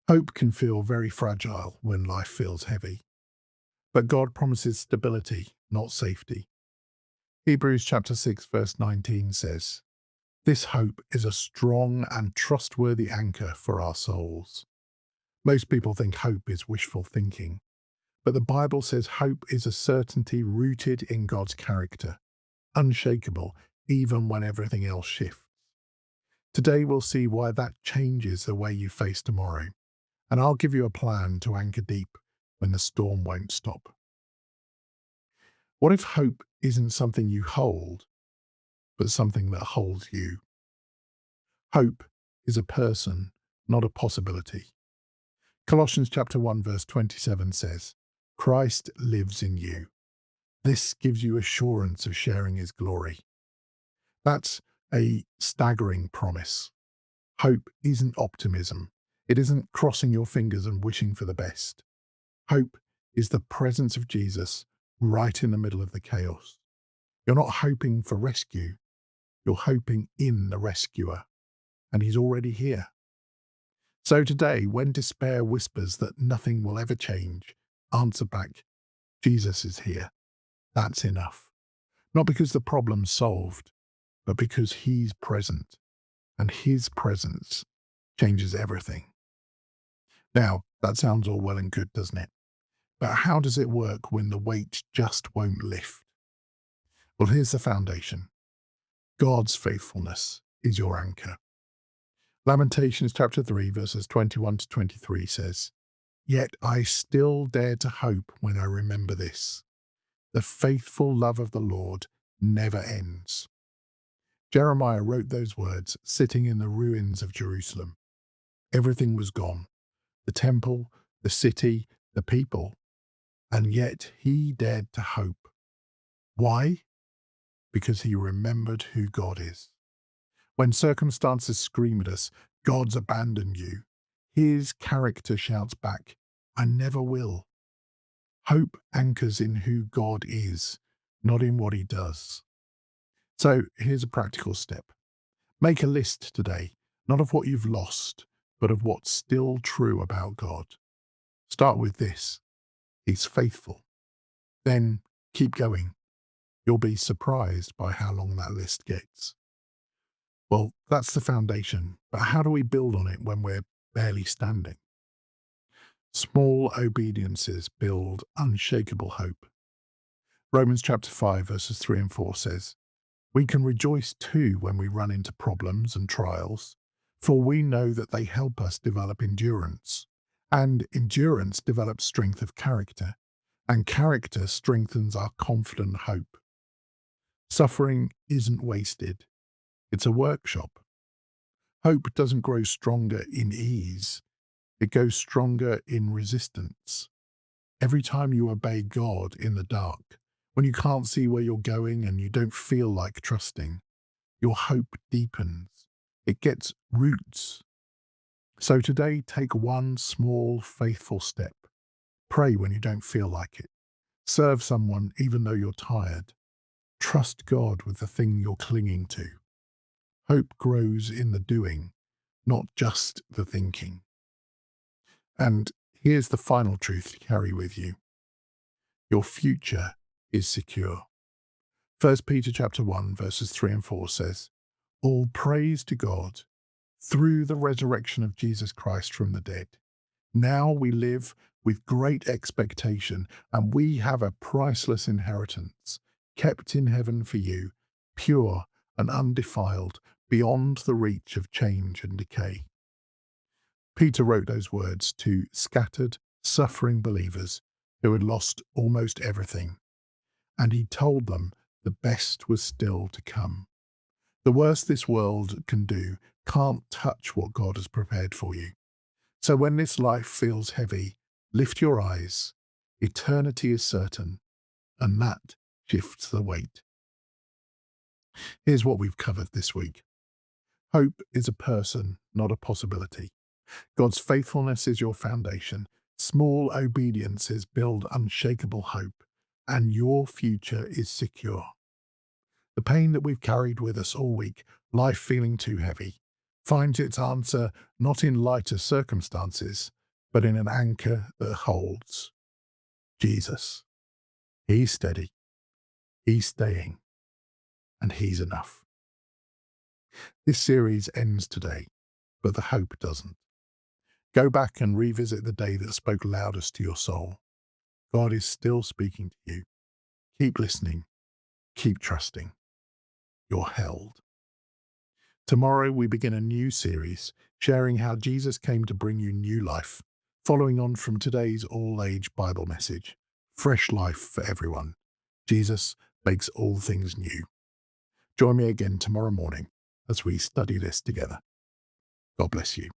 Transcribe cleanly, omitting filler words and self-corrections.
Hope can feel very fragile when life feels heavy, but God promises stability, not safety. Hebrews chapter 6 verse 19 says, "This hope is a strong and trustworthy anchor for our souls." Most people think hope is wishful thinking, but the Bible says hope is a certainty rooted in God's character, unshakable even when everything else shifts. Today we'll see why that changes the way you face tomorrow, and I'll give you a plan to anchor deep when the storm won't stop. What if hope isn't something you hold, but something that holds you? Hope is a person, not a possibility. Colossians chapter 1 verse 27 says, "Christ lives in you. This gives you assurance of sharing his glory." That's a staggering promise. Hope isn't optimism. It isn't crossing your fingers and wishing for the best. Hope is the presence of Jesus right in the middle of the chaos. You're not hoping for rescue. You're hoping in the rescuer, and he's already here. So today, when despair whispers that nothing will ever change, answer back, Jesus is here. That's enough. Not because the problem's solved, but because he's present, and his presence changes everything. Now, that sounds all well and good, doesn't it? But how does it work when the weight just won't lift? Well, here's the foundation. God's faithfulness is your anchor. Lamentations chapter 3 verses 21 to 23 says, "Yet I still dare to hope when I remember this. The faithful love of the Lord never ends." Jeremiah wrote those words sitting in the ruins of Jerusalem. Everything was gone. The temple, the city, the people. And yet he dared to hope. Why? Because he remembered who God is. When circumstances scream at us, "God's abandoned you," his character shouts back, "I never will." Hope anchors in who God is, not in what he does. So here's a practical step. Make a list today, not of what you've lost, but of what's still true about God. Start with this: he's faithful. Then keep going. You'll be surprised by how long that list gets. Well, that's the foundation, but how do we build on it when we're barely standing? Small obediences build unshakable hope. Romans chapter 5 verses 3 and 4 says, "We can rejoice too when we run into problems and trials, for we know that they help us develop endurance, and endurance develops strength of character, and character strengthens our confident hope." Suffering isn't wasted. It's a workshop. Hope doesn't grow stronger in ease. It goes stronger in resistance. Every time you obey God in the dark, when you can't see where you're going and you don't feel like trusting, your hope deepens. It gets roots. So today, take one small, faithful step. Pray when you don't feel like it. Serve someone even though you're tired. Trust God with the thing you're clinging to. Hope grows in the doing, not just the thinking. And here's the final truth to carry with you. Your future is secure. 1 Peter chapter 1 verses 3 and 4 says, "All praise to God through the resurrection of Jesus Christ from the dead. Now we live with great expectation, and we have a priceless inheritance, kept in heaven for you, pure and undefiled, beyond the reach of change and decay." Peter wrote those words to scattered, suffering believers who had lost almost everything, and he told them the best was still to come. The worst this world can do can't touch what God has prepared for you. So when this life feels heavy, lift your eyes. Eternity is certain, and that shifts the weight. Here's what we've covered this week. Hope is a person, not a possibility. God's faithfulness is your foundation. Small obediences build unshakable hope, and your future is secure. The pain that we've carried with us all week, life feeling too heavy, finds its answer not in lighter circumstances, but in an anchor that holds Jesus. He's steady, he's staying, and he's enough. This series ends today, but the hope doesn't. Go back and revisit the day that spoke loudest to your soul. God is still speaking to you. Keep listening. Keep trusting. You're held. Tomorrow we begin a new series sharing how Jesus came to bring you new life, following on from today's all-age Bible message, fresh life for everyone. Jesus makes all things new. Join me again tomorrow morning as we study this together. God bless you.